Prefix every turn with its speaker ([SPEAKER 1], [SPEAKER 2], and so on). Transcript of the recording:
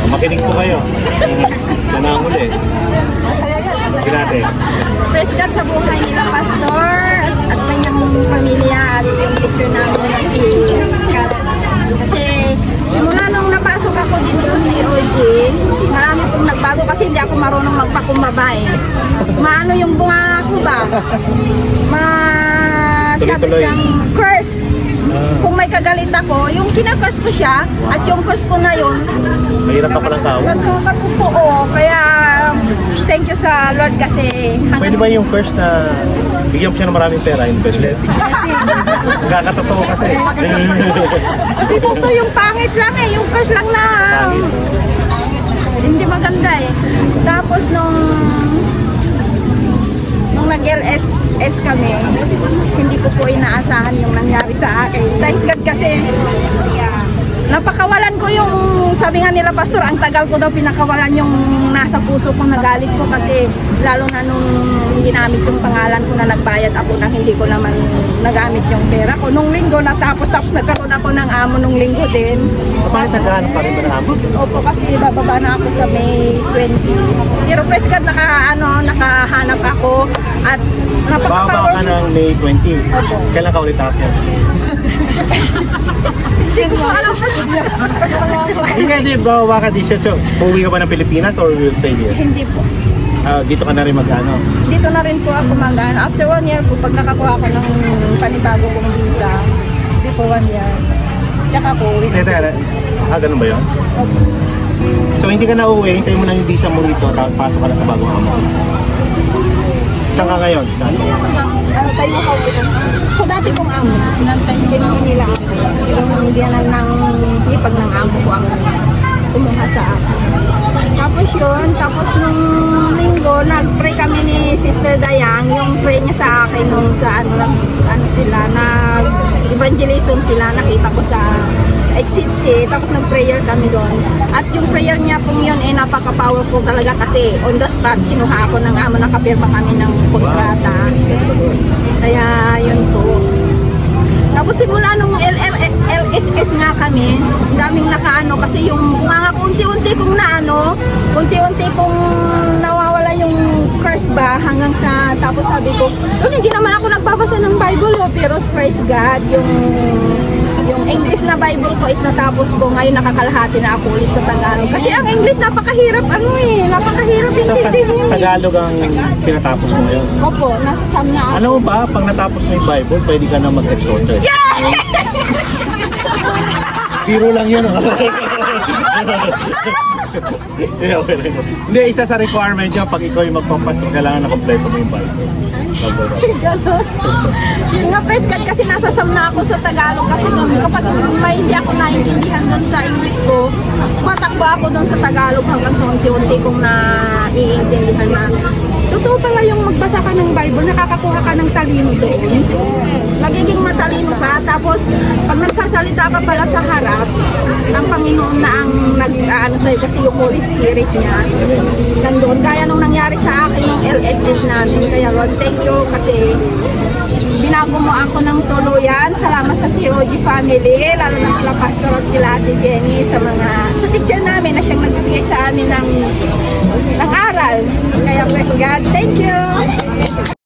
[SPEAKER 1] Makinig po kayo. Nananguli.
[SPEAKER 2] Masaya yan.
[SPEAKER 1] Sige natin.
[SPEAKER 3] Praise God sa buhay nila, Pastor, at kanyang pamilya at yung teacher namin na si Karen. Kasi simula nung napasok ako dito sa COG, marami pong nagbago kasi hindi ako marunong magpakumbaba eh. Maano yung bunga ko ba? Masyado
[SPEAKER 1] Tuloy-tuloy.
[SPEAKER 3] siyang curse. Kung may kagalit ako, yung kina-curse ko siya at yung curse ko na yun,
[SPEAKER 1] Mahirap pa palang tao.
[SPEAKER 3] nagkakapupo. Kaya thank you sa Lord kasi
[SPEAKER 1] Pwede ba yung curse na bigyan mo siya ng maraming pera, yung first blessing? Nagkakatotoo kasi.
[SPEAKER 3] Kasi po yung pangit lang eh, yung curse lang na hindi maganda eh. Tapos nung nag-LSS kami, hindi ko po inaasahan yung nangyari sa akin. Thanks God kasi napakawalan ko yung, sabi nga nila Pastor, ang tagal ko daw pinakawalan yung nasa puso ko, nagalit ko kasi lalo na nung ginamit yung pangalan ko na nagbayad ako na hindi ko naman nagamit yung pera ko. Nung linggo natapos, tapos nagkaroon ako ng amo nung linggo din.
[SPEAKER 1] Bakit naghahanap pa rin ba ng amo?
[SPEAKER 3] Opo, kasi bababa na ako sa May 20. Pero praise God, nakahanap ako at
[SPEAKER 1] Bababa ka ng May 20.
[SPEAKER 3] Opo.
[SPEAKER 1] Kailan ka ulit aakyat? Hindi, bababa ka di siya. So, uuwi ka ba ng Pilipinas or will stay here?
[SPEAKER 3] Hindi po.
[SPEAKER 1] Dito ka na rin mag-ano?
[SPEAKER 3] Dito na rin po ako after 1 year po, pag nakakuha ako ng panibago kong visa, before 1 year, tsaka po uwi.
[SPEAKER 1] Teka, ganun ba yun? So, hindi ka na uuwi, hintayin mo na yung visa mo rito, tapos pasok ka na sa bagong amo. Saan ka ngayon?
[SPEAKER 3] Tayo ko so dati kong amo, tinanong nila ako. Yung diyanan ng hipag ng amo ko ang kumuha sa akin. Tapos nung linggo, nag-pray kami ni Sister Dayang, yung pray niya sa akin nung sa ano sila, nag-evangelism sila, nakita ko sa exit C, tapos nag-prayer kami doon. At yung prayer niya pong yun, napaka-powerful talaga kasi on the spot, kinuha ako ng amo, nakapirma kami ng kontrata. Kaya yun po. Tapos simula nung LSS nga kami, daming nakaano kasi yung mga unti-unti kong unti-unti kong nawawala yung curse ba hanggang sa tapos sabi ko, hindi naman ako nagbabasa ng Bible pero praise God, yung English na Bible ko is natapos ko, ngayon nakakalahati na ako ulit sa Tagalog. Kasi ang English napakahirap napakahirap
[SPEAKER 1] So,
[SPEAKER 3] intindihin.
[SPEAKER 1] Tagalog ang pinatapos mo ngayon.
[SPEAKER 3] Opo, nasa Sam na ako.
[SPEAKER 1] Alam mo ba, pag natapos mo yung Bible, pwede ka na mag-exhorter. Biro lang yun. Okay lang. Hindi, isa sa requirement niya, pag ikaw yung magpapasok, kailangan na kompleto mo yung Bible.
[SPEAKER 3] Yung nga press card kasi nasa Sam na ako sa Tagalog kasi doon kapag may hindi ako naintindihan doon sa English ko, matakbo ako doon sa Tagalog hanggang sa unti-unti kong naiintindihan na. Totoo pala yung magbasa ka ng Bible, nakakakuha ka ng talino doon. Nagiging matalino ka, tapos pag nagsasalita ka pala sa harap, ang Panginoon na ang nag-aano sa'yo kasi yung Holy Spirit niya nandoon. Kaya nung nangyari sa akin yung LSS natin, kaya Lord, thank you kasi binago mo ako ng tuluyan. Salamat sa COG family, lalo na kila Pastor at kila Ate Jenny, sa teacher namin na siyang nagbibigay sa amin ng aral. Kaya praise God, thank you!